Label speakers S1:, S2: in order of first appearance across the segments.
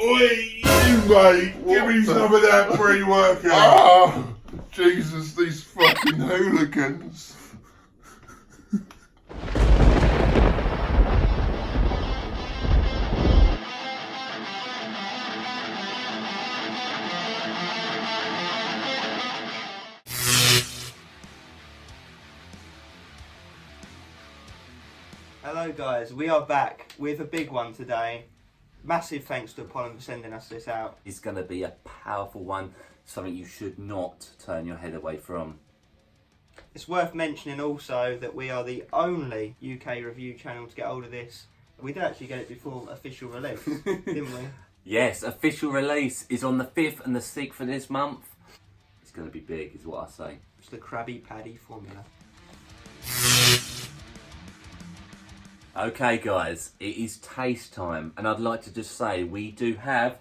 S1: Oi, you mate, give me some of that pre-workout.
S2: Oh, Jesus, these fucking hooligans.
S3: Hello guys, we are back with a big one today. Massive thanks to Apollon for sending us this out.
S4: It's going to be a powerful one, something you should not turn your head away from.
S3: It's worth mentioning also that we are the only UK review channel to get hold of this. We did actually get it before official release, didn't we?
S4: Yes, official release is on the 5th and the 6th of this month. It's going to be big, is what I say.
S3: It's the Krabby Patty formula.
S4: Okay guys, it is taste time, and I'd like to just say we do have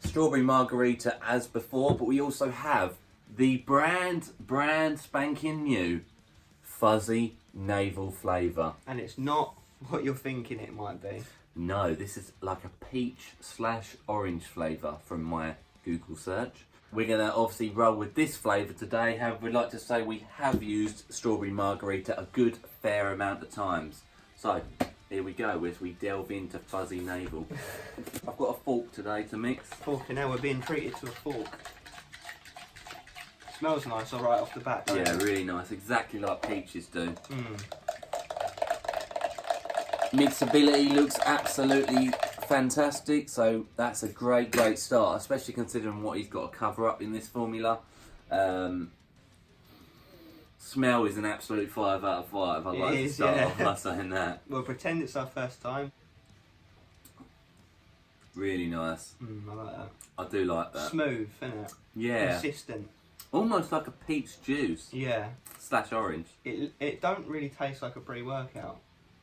S4: strawberry margarita as before, but we also have the brand spanking new fuzzy navel flavour.
S3: And it's not what you're thinking it might be.
S4: No, this is like a peach/orange flavour from my Google search. We're going to obviously roll with this flavour today. However, we'd like to say we have used strawberry margarita a good fair amount of times. So, here we go as we delve into fuzzy navel. I've got a fork today to mix.
S3: Fork, and now we're being treated to a fork. Smells nice, alright off the bat.
S4: Yeah, really nice. Exactly like peaches do. Mixability looks absolutely fantastic, so that's a great start, especially considering what he's got to cover up in this formula. Smell is an absolute 5 out of 5. I'd like to start off by saying that.
S3: We'll pretend it's our first time.
S4: Really nice.
S3: I like that.
S4: I do like that.
S3: Smooth, isn't it?
S4: Yeah.
S3: Consistent.
S4: Almost like a peach juice.
S3: Yeah.
S4: / orange.
S3: It don't really taste like a pre-workout,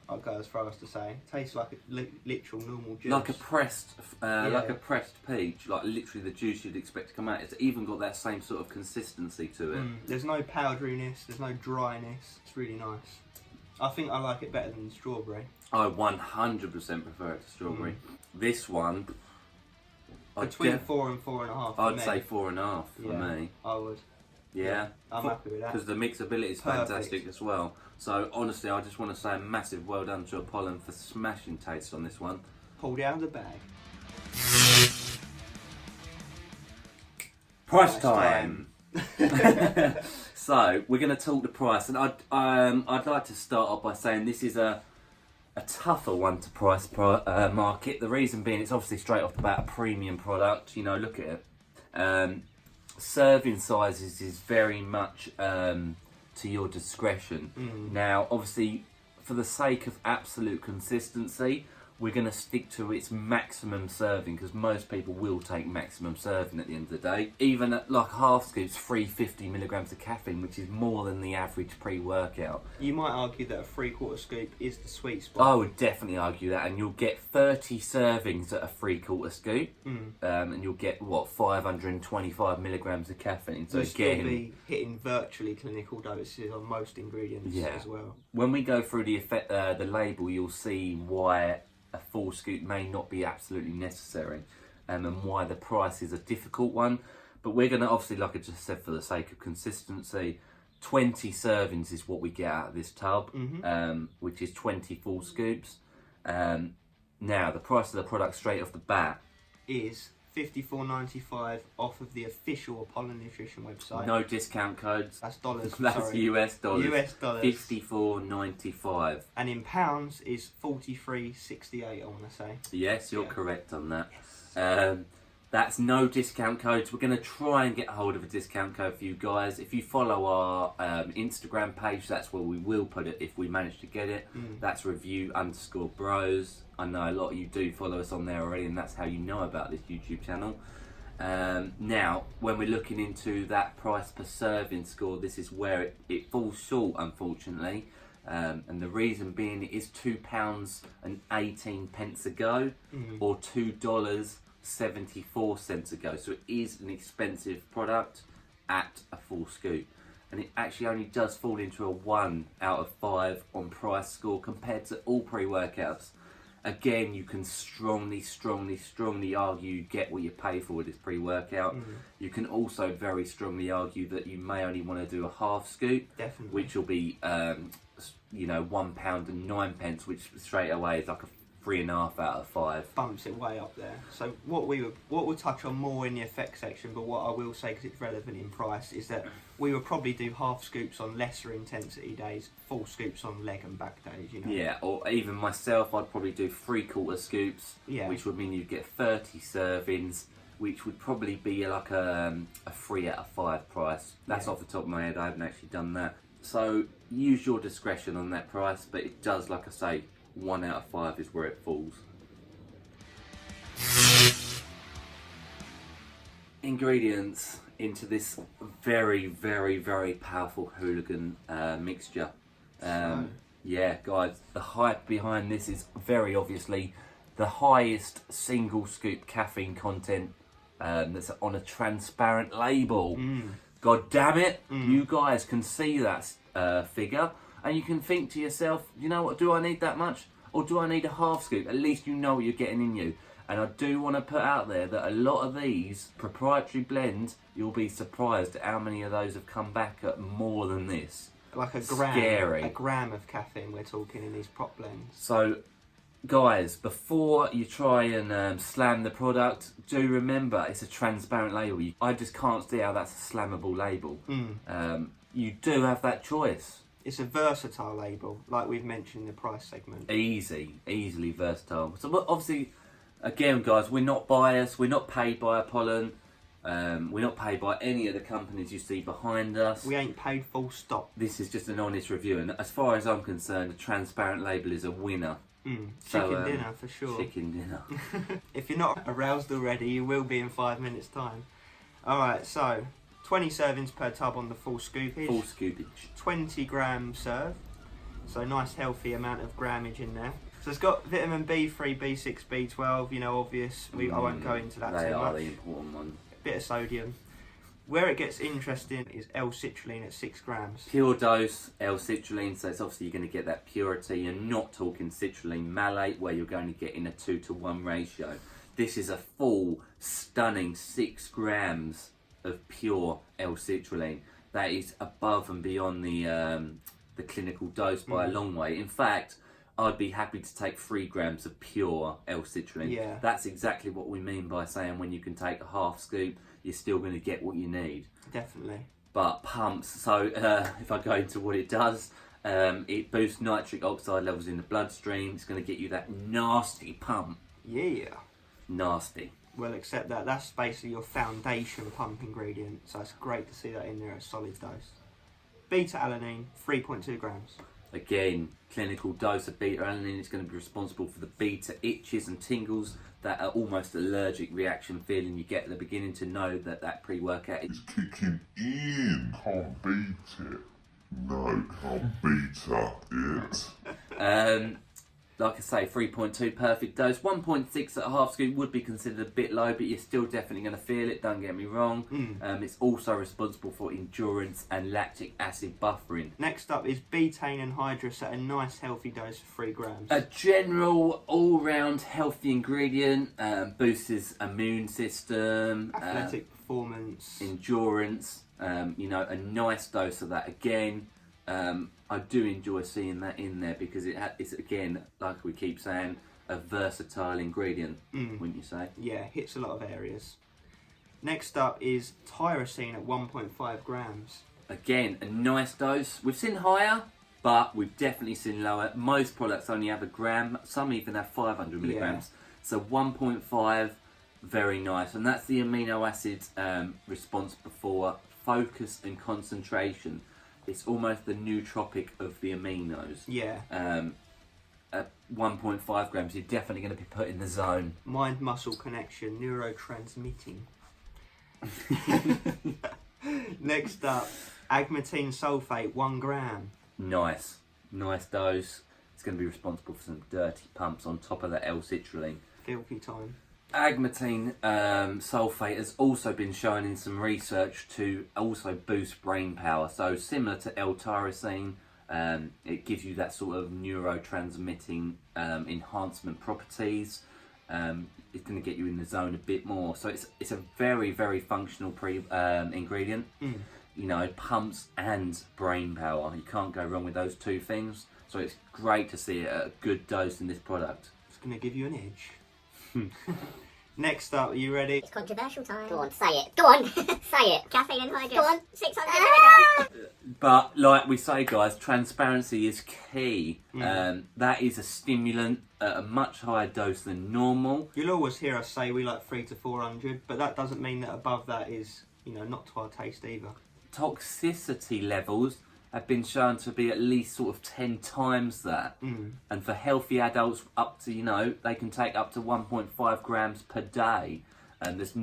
S3: I'll go as far as to say. It tastes like a literal normal juice.
S4: Like a pressed peach, like literally the juice you'd expect to come out. It's even got that same sort of consistency to it.
S3: There's no powderiness, there's no dryness. It's really nice. I think I like it better than the strawberry.
S4: I 100% prefer it to strawberry. This one,
S3: Between 4 and 4.5
S4: I'd say 4.5 for me.
S3: I would.
S4: Yeah.
S3: I'm happy with that.
S4: Because the mixability is fantastic as well. So honestly, I just want to say a massive well done to Apollon for smashing taste on this one.
S3: Pulled out of the bag.
S4: Price time. So we're going to talk the price, and I'd like to start off by saying this is a tougher one to price market. The reason being, it's obviously straight off the bat a premium product. You know, look at it. Serving sizes is very much to your discretion. Now, obviously, for the sake of absolute consistency, we're going to stick to its maximum serving, because most people will take maximum serving at the end of the day. Even at like half scoops, 350 milligrams of caffeine, which is more than the average pre-workout.
S3: You might argue that a 3/4 scoop is the sweet spot.
S4: I would definitely argue that, and you'll get 30 servings at a 3/4 scoop, and you'll get 525 milligrams of caffeine. So
S3: you'll
S4: again,
S3: still be hitting virtually clinical doses on most ingredients as well.
S4: When we go through the label, you'll see why a full scoop may not be absolutely necessary, and why the price is a difficult one. But we're going to, obviously, like I just said, for the sake of consistency, 20 servings is what we get out of this tub, which is 20 full scoops. Now, the price of the product straight off the bat
S3: is $54.95 off of the official Apollon Nutrition website.
S4: No discount codes.
S3: That's dollars.
S4: That's
S3: sorry.
S4: US dollars.
S3: US dollars.
S4: $54.95.
S3: And in pounds is $43.68. I want to say.
S4: Yes, you're correct on that. Yes. That's no discount codes. We're going to try and get hold of a discount code for you guys. If you follow our Instagram page, that's where we will put it if we manage to get it. That's review_bros. I know a lot of you do follow us on there already, and that's how you know about this YouTube channel. Now, when we're looking into that price per serving score, this is where it falls short, unfortunately. And the reason being, it is £2.18 a go, or $2.74 a go. So it is an expensive product at a full scoop. And it actually only does fall into a 1 out of 5 on price score compared to all pre-workouts. Again, you can strongly argue you get what you pay for with this pre-workout. You can also very strongly argue that you may only want to do a half scoop,
S3: Definitely.
S4: which will be, you know, £1.09, which straight away is like a 3.5 out of 5.
S3: Bumps it way up there. So what we'll touch on more in the effects section, but what I will say, because it's relevant in price, is that we would probably do half scoops on lesser intensity days, full scoops on leg and back days, you know.
S4: Yeah, or even myself, I'd probably do 3/4 scoops, which would mean you'd get 30 servings, which would probably be like a 3 out of 5 price. That's off the top of my head, I haven't actually done that. So use your discretion on that price, but it does, like I say, 1 out of 5 is where it falls. Ingredients into this very powerful Hooligan mixture. Yeah, guys, the hype behind this is very obviously the highest single scoop caffeine content that's on a transparent label. God damn it, you guys can see that figure. And you can think to yourself, you know what, do I need that much? Or do I need a half scoop? At least you know what you're getting in you. And I do want to put out there that a lot of these proprietary blends, you'll be surprised at how many of those have come back at more than this.
S3: Like a gram.
S4: Scary.
S3: A gram of caffeine we're talking in these prop blends.
S4: So, guys, before you try and slam the product, do remember it's a transparent label. I just can't see how that's a slammable label. You do have that choice.
S3: It's a versatile label, like we've mentioned in the price segment.
S4: Easily versatile. So obviously, again, guys, we're not biased. We're not paid by Apollon. We're not paid by any of the companies you see behind us.
S3: We ain't paid full stop.
S4: This is just an honest review, and as far as I'm concerned, a transparent label is a winner.
S3: Chicken dinner for sure.
S4: Chicken dinner.
S3: If you're not aroused already, you will be in 5 minutes' time. Alright, so 20 servings per tub on the full scoopage.
S4: Full scoopage.
S3: 20 gram serve. So nice healthy amount of grammage in there. So it's got vitamin B3, B6, B12, you know, obvious. I won't go into that too much.
S4: They are the important ones.
S3: Bit of sodium. Where it gets interesting is L-citrulline at 6 grams.
S4: Pure dose L-citrulline, so it's obviously you're going to get that purity. You're not talking citrulline malate where you're going to get in a 2-to-1 ratio. This is a full, stunning 6 grams of pure L-citrulline. That is above and beyond the clinical dose by a long way. In fact, I'd be happy to take 3 grams of pure L-citrulline.
S3: Yeah.
S4: That's exactly what we mean by saying when you can take a half scoop, you're still going to get what you need.
S3: Definitely.
S4: But pumps, so if I go into what it does, it boosts nitric oxide levels in the bloodstream. It's going to get you that nasty pump.
S3: Yeah.
S4: Nasty.
S3: Well, except that that's basically your foundation pump ingredient, so it's great to see that in there at a solid dose. Beta-alanine, 3.2 grams.
S4: Again, clinical dose of beta-alanine is going to be responsible for the beta itches and tingles, that are almost allergic reaction feeling you get at the beginning to know that that pre-workout
S1: It's kicking in. Can't beat it. No, can't beat it.
S4: Like I say, 3.2 perfect dose. 1.6 at a half scoop would be considered a bit low, but you're still definitely going to feel it, don't get me wrong. It's also responsible for endurance and lactic acid buffering.
S3: Next up is betaine anhydrous at a nice healthy dose of 3 grams.
S4: A general all-round healthy ingredient, boosts immune system,
S3: Athletic performance,
S4: endurance, you know, a nice dose of that again. I do enjoy seeing that in there because it's, again, like we keep saying, a versatile ingredient, wouldn't you say?
S3: Yeah, hits a lot of areas. Next up is tyrosine at 1.5 grams.
S4: Again, a nice dose. We've seen higher, but we've definitely seen lower. Most products only have a gram, some even have 500 milligrams. So 1.5, very nice. And that's the amino acids responsible for focus and concentration. It's almost the nootropic of the aminos.
S3: Yeah.
S4: At 1.5 grams, you're definitely going to be put in the zone.
S3: Mind-muscle connection, neurotransmitting. Next up, agmatine sulfate, 1 gram.
S4: Nice dose. It's going to be responsible for some dirty pumps on top of that L-citrulline.
S3: Filthy time.
S4: Agmatine sulfate has also been shown in some research to also boost brain power. So similar to L-tyrosine, It gives you that sort of neurotransmitting enhancement properties. It's going to get you in the zone a bit more. So it's a very, very functional ingredient. You know, pumps and brain power. You can't go wrong with those two things. So it's great to see it at a good dose in this product.
S3: It's going to give you an edge. Next up, are you ready?
S5: It's controversial time. Go on, say it. Go on, say it. Caffeine and hydrogen. Go on, 600 milligrams.
S4: But like we say, guys, transparency is key. That is a stimulant at a much higher dose than normal.
S3: You'll always hear us say we like 300 to 400, but that doesn't mean that above that is, you know, not to our taste either.
S4: Toxicity levels have been shown to be at least sort of 10 times that. And for healthy adults, up to, you know, they can take up to 1.5 grams per day. And there's,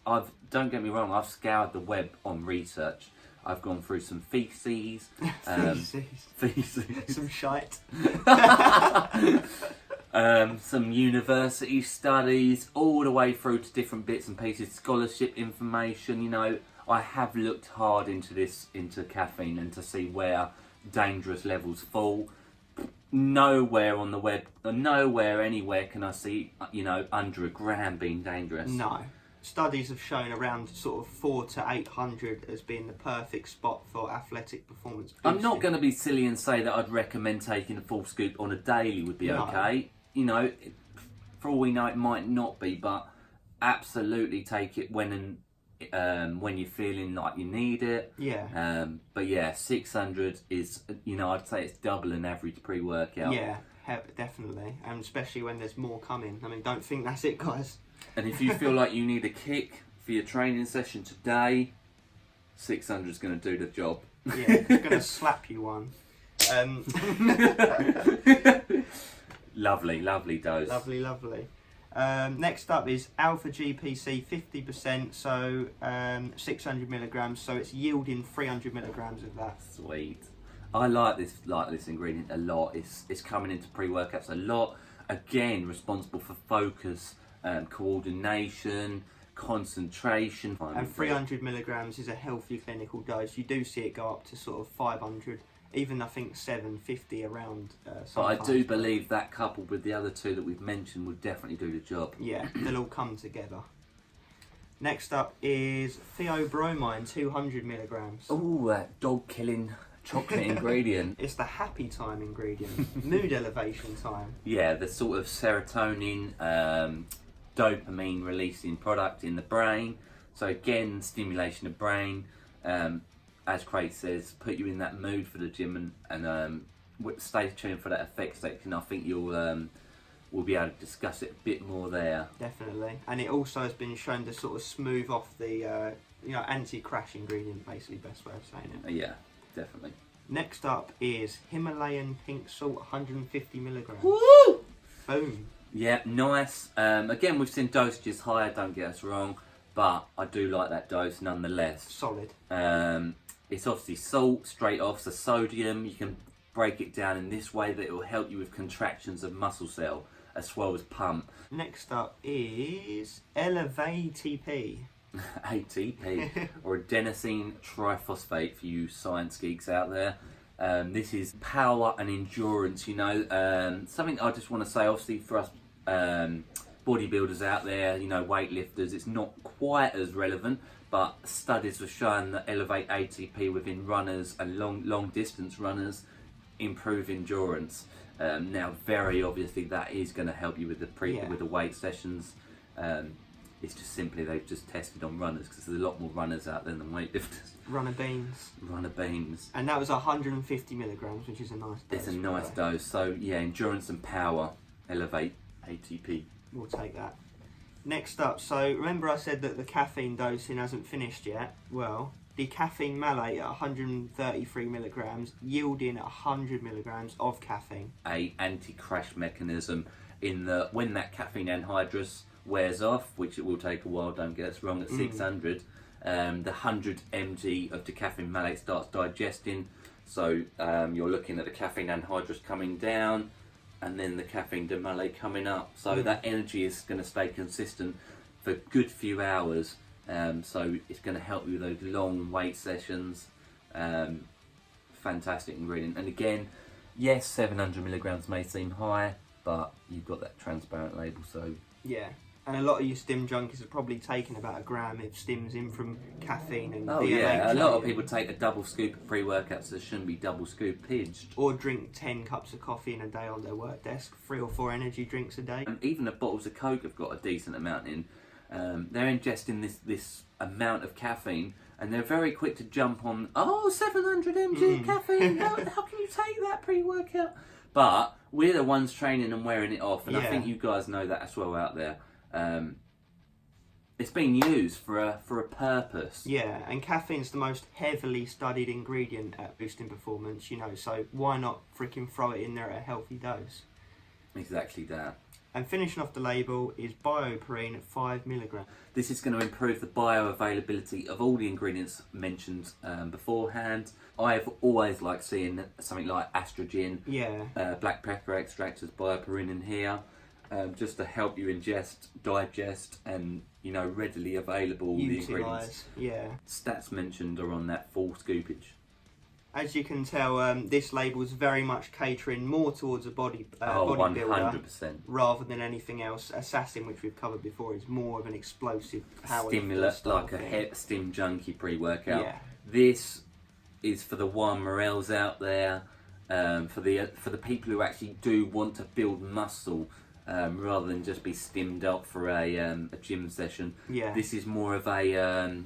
S4: I've don't get me wrong, I've scoured the web on research. I've gone through some feces.
S3: Some shite.
S4: Some university studies, all the way through to different bits and pieces, scholarship information. You know, I have looked hard into caffeine and to see where dangerous levels fall. Nowhere on the web, nowhere anywhere can I see, you know, under a gram being dangerous.
S3: No. Studies have shown around sort of 400 to 800 as being the perfect spot for athletic performance boosting.
S4: I'm not going to be silly and say that I'd recommend taking a full scoop on a daily would be okay. You know, for all we know, it might not be, but absolutely take it when you're feeling like you need it.
S3: Yeah.
S4: But yeah, 600 is, you know, I'd say it's double an average pre-workout.
S3: Yeah, definitely. And especially when there's more coming. I mean, don't think that's it, guys.
S4: And if you feel like you need a kick for your training session today, 600 is going to do the job.
S3: Yeah, it's going to slap you one.
S4: Lovely dose.
S3: Lovely. Next up is Alpha GPC 50%, so 600 milligrams, so it's yielding 300 milligrams of that.
S4: Sweet. I like this ingredient a lot. It's coming into pre-workouts a lot. Again, responsible for focus, coordination, concentration.
S3: And 300 milligrams is a healthy clinical dose. You do see it go up to sort of 500. Even I think 750 around.
S4: But I do believe that coupled with the other two that we've mentioned would definitely do the job.
S3: Yeah, they'll all come together. Next up is theobromine, 200 milligrams.
S4: Oh, that dog-killing chocolate ingredient.
S3: It's the happy time ingredient, mood elevation time.
S4: Yeah, the sort of serotonin, dopamine releasing product in the brain. So again, stimulation of brain. As Craig says, put you in that mood for the gym and stay tuned for that effect section. I think we'll be able to discuss it a bit more there.
S3: Definitely, and it also has been shown to sort of smooth off the anti-crash ingredient, basically, best way of saying it.
S4: Yeah, definitely.
S3: Next up is Himalayan pink salt, 150 milligrams.
S4: Woo!
S3: Boom.
S4: Yeah, nice. Again, we've seen dosages higher, don't get us wrong, but I do like that dose nonetheless.
S3: Solid.
S4: It's obviously salt straight off, so sodium. You can break it down in this way that it will help you with contractions of muscle cell as well as pump.
S3: Next up is ATP.
S4: ATP, or adenosine triphosphate for you science geeks out there. This is power and endurance, you know. Something I just want to say, obviously for us bodybuilders out there, you know, weightlifters, it's not quite as relevant, but studies have shown that elevate ATP within runners and long distance runners improve endurance. Now, very obviously, that is going to help you with the weight sessions. It's just simply they've just tested on runners because there's a lot more runners out there than weightlifters.
S3: Runner beans. And that was 150 milligrams, which is a nice dose.
S4: It's a nice dose. So yeah, endurance and power elevate ATP.
S3: We'll take that. Next up, so remember I said that the caffeine dosing hasn't finished yet? Well, the caffeine malate at 133 milligrams, yielding 100 milligrams of caffeine.
S4: A anti-crash mechanism in that when that caffeine anhydrous wears off, which it will take a while, don't get us wrong, at 600, the 100 mg of the caffeine malate starts digesting. So you're looking at the caffeine anhydrous coming down, and then the caffeine malate coming up. So that energy is going to stay consistent for a good few hours. So it's going to help you with those long weight sessions. fantastic ingredient. And again, yes, 700 milligrams may seem high, but you've got that transparent label, so
S3: Yeah. And a lot of you stim junkies are probably taking about 1 gram of stims in from caffeine and
S4: oh
S3: DHA.
S4: yeah, a lot of people take a double scoop of pre-workouts that shouldn't be double scoopaged.
S3: Or drink 10 cups of coffee in a day on their work desk, 3 or 4 energy drinks a day.
S4: And even the bottles of Coke have got a decent amount in. They're ingesting this amount of caffeine, and they're very quick to jump on, 700 mg of caffeine, how can you take that pre-workout? But we're the ones training and wearing it off, and I think you guys know that as well out there. It's being used for a purpose.
S3: Yeah, and caffeine's the most heavily studied ingredient at boosting performance, so why not freaking throw it in there at a healthy dose?
S4: Exactly that.
S3: And finishing off the label is bioperine at 5 milligrams.
S4: This is going to improve the bioavailability of all the ingredients mentioned beforehand. I've always liked seeing something like estrogen, black pepper extract as bioperine in here, just to help you ingest, digest, and readily available the ingredients.
S3: Yeah.
S4: Stats mentioned are on that full scoopage.
S3: As you can tell, this label is very much catering more towards a bodybuilder
S4: 100%.
S3: rather than anything else. Assassin, which we've covered before, is more of an explosive power
S4: Stimulant, like a stim junkie pre-workout.
S3: Yeah.
S4: This is for the Juan Morels out there, for the people who actually do want to build muscle, rather than just be stimmed up for a gym session.
S3: Yeah.
S4: This is more of a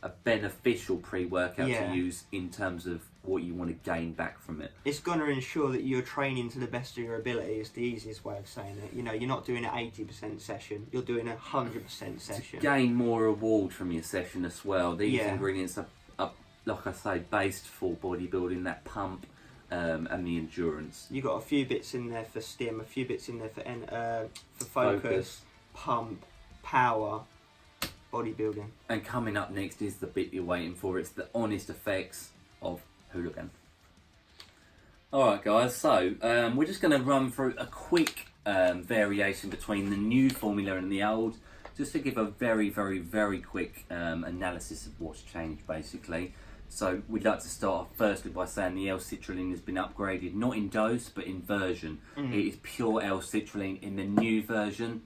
S4: a beneficial pre-workout to use in terms of what you want to gain back from it.
S3: It's going to ensure that you're training to the best of your ability. It's the easiest way of saying it. You're not doing an 80% session, you're doing a 100% session.
S4: To gain more reward from your session as well. These ingredients are, like I say, based for bodybuilding, that pump and the endurance.
S3: You've got a few bits in there for stim, a few bits in there for focus, pump, power, bodybuilding.
S4: And coming up next is the bit you're waiting for. It's the honest effects of Hooligan. Alright guys, so we're just going to run through a quick variation between the new formula and the old, just to give a very, very, very quick analysis of what's changed basically. So we'd like to start off firstly by saying the L-citrulline has been upgraded, not in dose but in version. It is pure L-citrulline in the new version,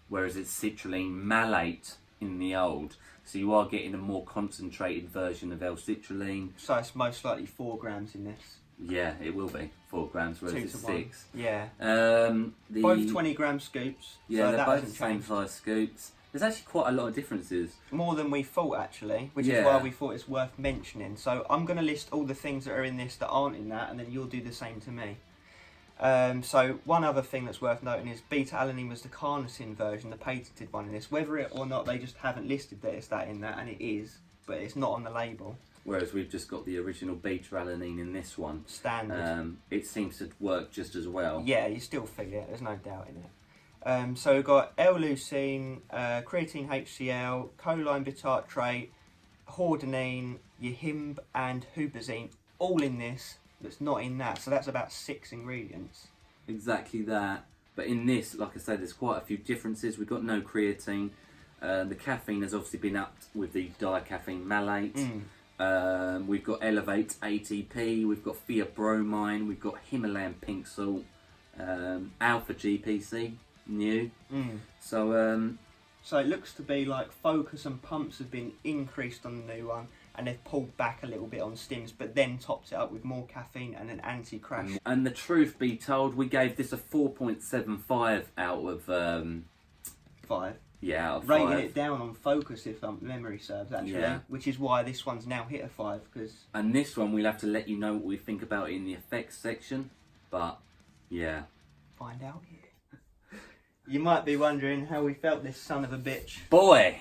S4: whereas it's citrulline malate in the old. So you are getting a more concentrated version of L-citrulline.
S3: So it's most likely 4 grams in this.
S4: Yeah, it will be 4 grams, whereas
S3: 2
S4: it's
S3: to 1.
S4: 6.
S3: Yeah.
S4: Both
S3: 20 gram scoops.
S4: Yeah,
S3: so
S4: they're both the same
S3: changed.
S4: size scoops. There's actually quite a lot of differences.
S3: More than we thought actually, which is why we thought it's worth mentioning. So I'm going to list all the things that are in this that aren't in that, and then you'll do the same to me. So one other thing that's worth noting is beta-alanine was the carnosine version, the patented one in this. Whether it or not, they just haven't listed that it's that in that, and it is, but it's not on the label.
S4: Whereas we've just got the original beta-alanine in this one.
S3: Standard.
S4: It seems to work just as well.
S3: Yeah, you still feel it, there's no doubt in it. So we've got L-leucine, creatine HCl, choline bitartrate, hordenine, yahimb and hubazine, all in this. That's not in that, so that's about 6 ingredients.
S4: Exactly that. But in this, like I said, there's quite a few differences. We've got no creatine. The caffeine has obviously been upped with the dicaffeine malate. We've got Elevate ATP. We've got theobromine. We've got Himalayan pink salt. Alpha GPC, new. So
S3: it looks to be like focus and pumps have been increased on the new one, and they've pulled back a little bit on stims, but then topped it up with more caffeine and an anti-crash.
S4: And the truth be told, we gave this a 4.75 out of
S3: 5.
S4: Yeah, out of
S3: Rating
S4: 5.
S3: it down on focus, if memory serves, actually, which is why this one's now hit a 5.
S4: And this one, we'll have to let you know what we think about it in the effects section, but yeah.
S3: Find out here. You might be wondering how we felt this son of a bitch.
S4: Boy,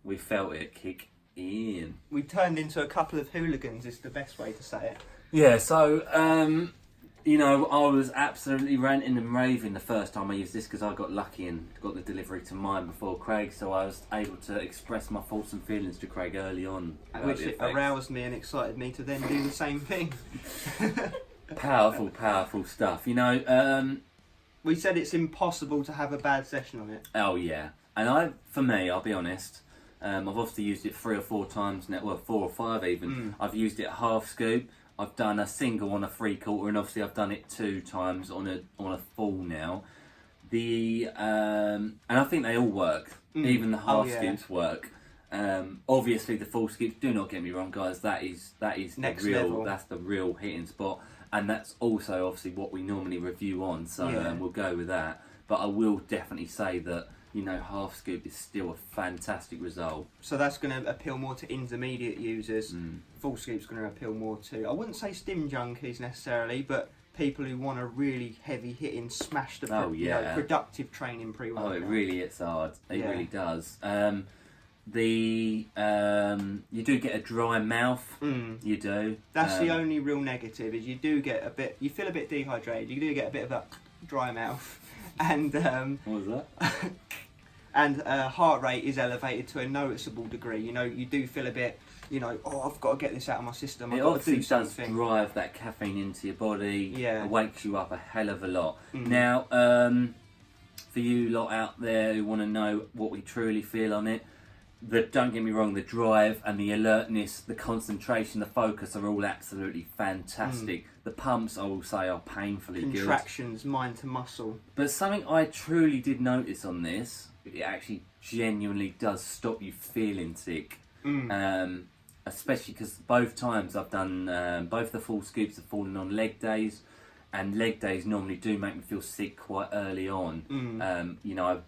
S4: we felt it kick in.
S3: We turned into a couple of hooligans, is the best way to say it.
S4: Yeah, so, I was absolutely ranting and raving the first time I used this because I got lucky and got the delivery to mine before Craig, so I was able to express my thoughts and feelings to Craig early on.
S3: Which aroused me and excited me to then do the same thing.
S4: Powerful, powerful stuff.
S3: We said it's impossible to have a bad session on it.
S4: Oh yeah, and for me, I'll be honest, I've obviously used it 3 or 4 times now, well 4 or 5 even. I've used it at half scoop. I've done a single on a 3/4, and obviously I've done it 2 times on a full now. And I think they all work. Even the half scoops work. Obviously the full scoops, do not get me wrong guys, that is
S3: Next
S4: the real
S3: level.
S4: That's the real hitting spot, and that's also obviously what we normally review on, so we'll go with that. But I will definitely say that, you know, half scoop is still a fantastic result.
S3: So that's going to appeal more to intermediate users. Full scoop's going to appeal more to, I wouldn't say stim junkies necessarily, but people who want a really heavy hitting, smash the productive training pre-workout.
S4: Oh, it really hits hard. It really does. You do get a dry mouth. You do.
S3: That's the only real negative, is you do get a bit, you feel a bit dehydrated. You do get a bit of a dry mouth. And
S4: what was that?
S3: And heart rate is elevated to a noticeable degree. You know, you do feel a bit, you know, oh, I've got to get this out of my system.
S4: It obviously does drive that caffeine into your body.
S3: Yeah.
S4: It wakes you up a hell of a lot. Now, for you lot out there who want to know what we truly feel on it, don't get me wrong, the drive and the alertness, the concentration, the focus are all absolutely fantastic. The pumps, I will say, are painfully good.
S3: Contractions, mind to muscle.
S4: But something I truly did notice on this, it actually genuinely does stop you feeling sick. Especially because both times I've done, both the full scoops have fallen on leg days, and leg days normally do make me feel sick quite early on. You know, I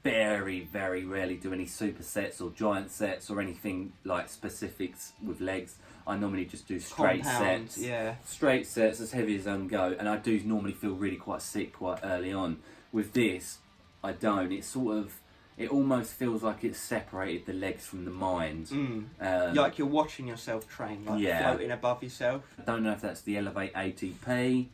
S4: very, very rarely do any supersets or giant sets or anything like specifics with legs. I normally just do straight
S3: Compound,
S4: sets. Straight sets, as heavy as I can go, and I do normally feel really quite sick quite early on. With this, I don't. It's sort of, it almost feels like it's separated the legs from the mind.
S3: Like you're watching yourself train, like floating above yourself.
S4: I don't know if that's the Elevate ATP,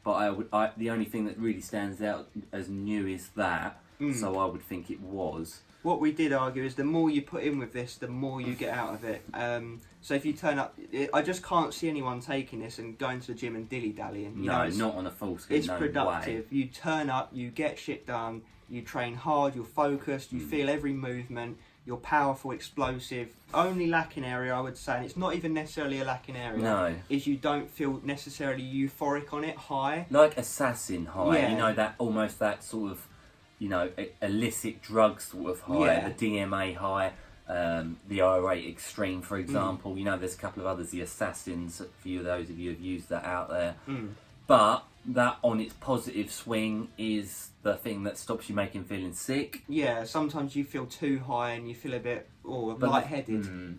S4: but the only thing that really stands out as new is that. So I would think it was.
S3: What we did argue is the more you put in with this, the more you get out of it. So if you turn up, I just can't see anyone taking this and going to the gym and dilly-dallying.
S4: No, not on a full scale.
S3: It's productive. You turn up, you get shit done, you train hard, you're focused, you feel every movement, you're powerful, explosive. Only lacking area, I would say, and it's not even necessarily a lacking area, is you don't feel necessarily euphoric on it, high.
S4: Like assassin high,
S3: Yeah.
S4: you know, that almost that sort of, you know, illicit drug sort of high, the DMA high, the R8 Extreme, for example. You know, there's a couple of others, the Assassins, for you, those of you who've used that out there. But that on its positive swing is the thing that stops you making feeling sick.
S3: Yeah, sometimes you feel too high and you feel a bit lightheaded.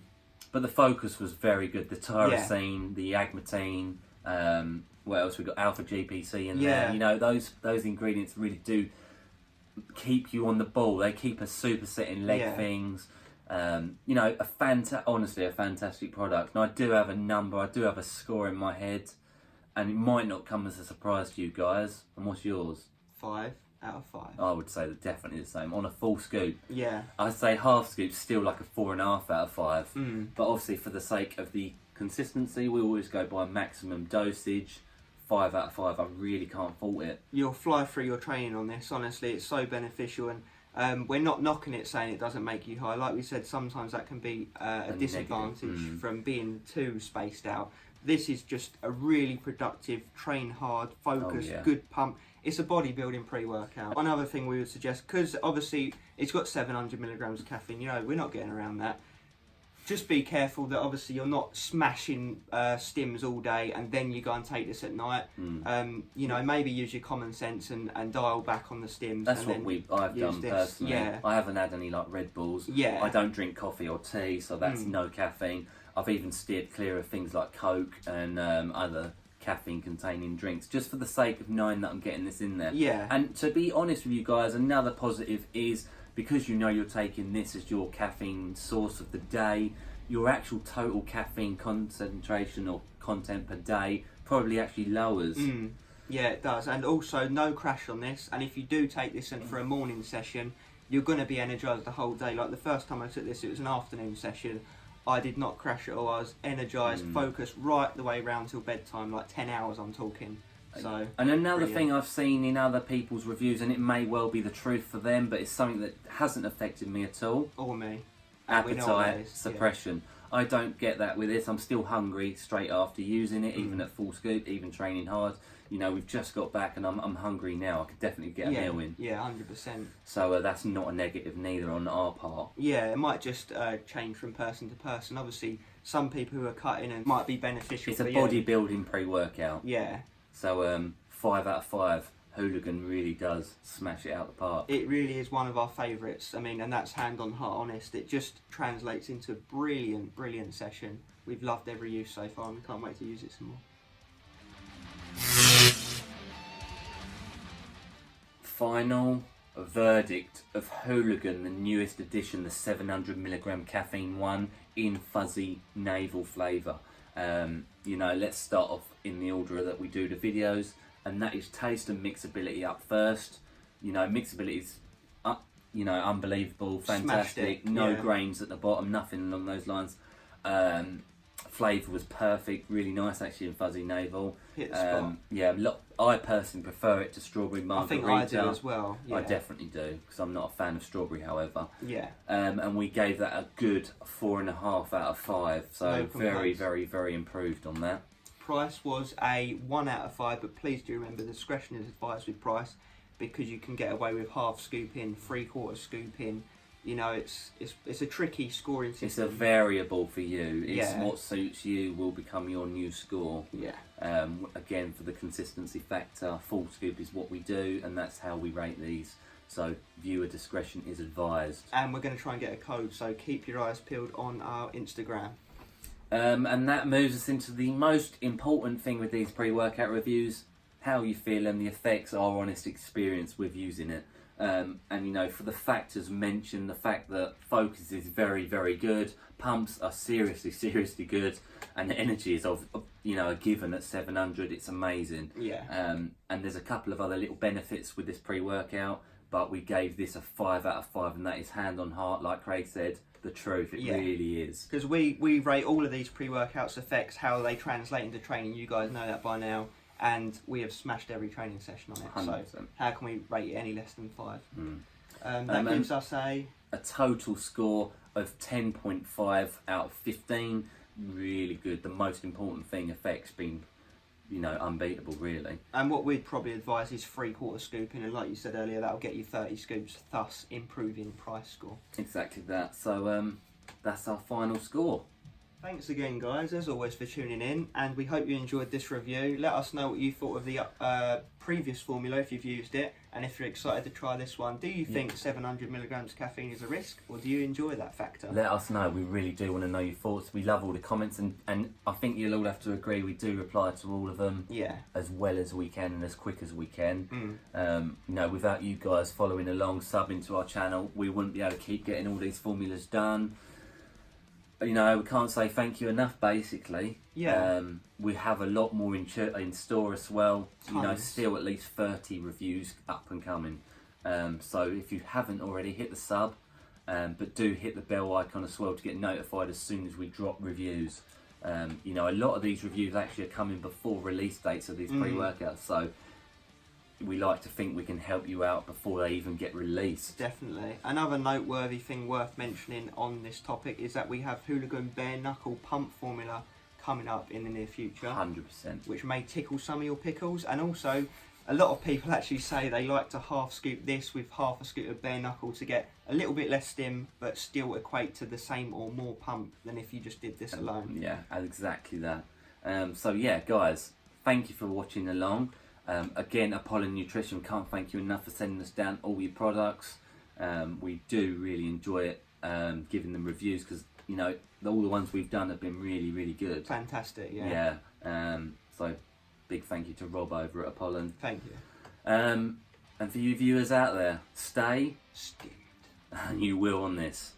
S4: But the focus was very good. The tyrosine, the agmatine, what else we got? Alpha GPC in there. You know, those ingredients really do keep you on the ball. They keep us supersetting leg things. You know, honestly a fantastic product. And I do have a number, I do have a score in my head, and it might not come as a surprise to you guys. And what's yours?
S3: 5 out of 5.
S4: I would say that definitely the same. On a full scoop,
S3: Yeah.
S4: I'd say half scoop's still like a 4.5 out of 5. But obviously for the sake of the consistency, we always go by maximum dosage. 5 out of 5, I really can't fault it.
S3: You'll fly through your training on this, honestly. It's so beneficial, and we're not knocking it saying it doesn't make you high. Like we said, sometimes that can be a disadvantage from being too spaced out. This is just a really productive, train hard, focused, good pump. It's a bodybuilding pre-workout. One other thing we would suggest, because obviously it's got 700 milligrams of caffeine, you know, we're not getting around that. Just be careful that obviously you're not smashing stims all day and then you go and take this at night. You know, maybe use your common sense and dial back on the stims.
S4: That's what I've done personally.
S3: Yeah.
S4: I haven't had any like Red Bulls.
S3: Yeah.
S4: I don't drink coffee or tea, so that's no caffeine. I've even steered clear of things like Coke and other caffeine containing drinks, just for the sake of knowing that I'm getting this in there.
S3: Yeah.
S4: And to be honest with you guys, another positive is, because you know you're taking this as your caffeine source of the day, your actual total caffeine concentration or content per day probably actually lowers.
S3: Yeah, it does. And also, no crash on this. And if you do take this in for a morning session, you're going to be energised the whole day. Like the first time I took this, it was an afternoon session. I did not crash at all. I was energised, focused right the way round till bedtime, like 10 hours I'm talking. So,
S4: and another
S3: brilliant.
S4: thing I've seen in other people's reviews, and it may well be the truth for them, but it's something that hasn't affected me at all.
S3: Or me. And we know what that
S4: Appetite
S3: is,
S4: suppression. I don't get that with this. I'm still hungry straight after using it, even at full scoop, even training hard. You know, we've just got back and I'm hungry now. I could definitely get a meal in.
S3: Yeah, 100%.
S4: So that's not a negative neither on our part.
S3: Yeah, it might just change from person to person. Obviously, some people who are cutting and might be beneficial.
S4: It's a
S3: for
S4: bodybuilding pre-workout.
S3: Yeah.
S4: So 5 out of 5. Hooligan really does smash it out the park.
S3: It really is one of our favourites. I mean, and that's hand on heart honest. It just translates into a brilliant, brilliant session. We've loved every use so far and we can't wait to use it some more.
S4: Final verdict of Hooligan, the newest edition, the 700mg caffeine one in fuzzy navel flavour. You know, let's start off in the order that we do the videos, and that is taste and mixability up first. You know, mixability's you know, unbelievable, fantastic. No grains at the bottom, nothing along those lines. Flavour was perfect, really nice actually in fuzzy navel.
S3: Hit the spot.
S4: Yeah, I personally prefer it to strawberry margarita.
S3: I think I do as well. Yeah.
S4: I definitely do, because I'm not a fan of strawberry, however.
S3: Yeah.
S4: And we gave that a good 4.5 out of 5. So
S3: No
S4: very,
S3: complaints.
S4: very, very improved on that.
S3: Price was a 1 out of 5, but please do remember discretion is advised with price, because you can get away with half scoop in, 3/4 scoop in. You know, it's a tricky scoring system.
S4: It's a variable for you. It's
S3: Yeah.
S4: what suits you will become your new score.
S3: Yeah.
S4: Again, for the consistency factor, full scoop is what we do, and that's how we rate these. So viewer discretion is advised.
S3: And we're going to try and get a code, so keep your eyes peeled on our Instagram.
S4: And that moves us into the most important thing with these pre-workout reviews: how you feel and the effects, our honest experience with using it. And you know, for the factors mentioned, the fact that focus is very, very good, pumps are seriously, seriously good, and the energy is of you know, a given at 700. It's amazing.
S3: Yeah.
S4: And there's a couple of other little benefits with this pre-workout, but we gave this a 5 out of 5, and that is hand on heart, like Craig said, the truth. It really is.
S3: Because we rate all of these pre-workouts effects, how they translate into training. You guys know that by now. And we have smashed every training session on it.
S4: 100%.
S3: So how can we rate it any less than 5?
S4: Mm.
S3: That gives us a
S4: total score of 10.5 out of 15. Really good. The most important thing, effects being, you know, unbeatable, really.
S3: And what we'd probably advise is 3/4 scooping, and like you said earlier, that'll get you 30 scoops, thus improving price score.
S4: Exactly that. So that's our final score.
S3: Thanks again, guys, as always, for tuning in, and we hope you enjoyed this review. Let us know what you thought of the previous formula if you've used it, and if you're excited to try this one. Do you think 700mg caffeine is a risk, or do you enjoy that factor?
S4: Let us know. We really do want to know your thoughts. We love all the comments, and I think you'll all have to agree we do reply to all of them.
S3: Yeah.
S4: As well as we can and as quick as we can. You know, without you guys following along, subbing to our channel, we wouldn't be able to keep getting all these formulas done. You know, we can't say thank you enough, basically.
S3: Yeah.
S4: We have a lot more in store as well.
S3: Tons.
S4: You know, still at least 30 reviews up and coming. So if you haven't already, hit the sub, but do hit the bell icon as well to get notified as soon as we drop reviews. You know, a lot of these reviews actually are coming before release dates of these pre-workouts, so we like to think we can help you out before they even get released.
S3: Definitely. Another noteworthy thing worth mentioning on this topic is that we have Hooligan bare knuckle pump formula coming up in the near future.
S4: 100%.
S3: Which may tickle some of your pickles, and also a lot of people actually say they like to half scoop this with half a scoop of bare knuckle to get a little bit less stim but still equate to the same or more pump than if you just did this alone.
S4: Yeah, exactly that. So yeah, guys, thank you for watching along. Again, Apollon Nutrition, can't thank you enough for sending us down all your products. We do really enjoy it, giving them reviews, because you know, all the ones we've done have been really, really good.
S3: Fantastic, yeah.
S4: So big thank you to Rob over at Apollon.
S3: Thank you.
S4: And for you viewers out there, stay
S3: Stimmed.
S4: and you will on this.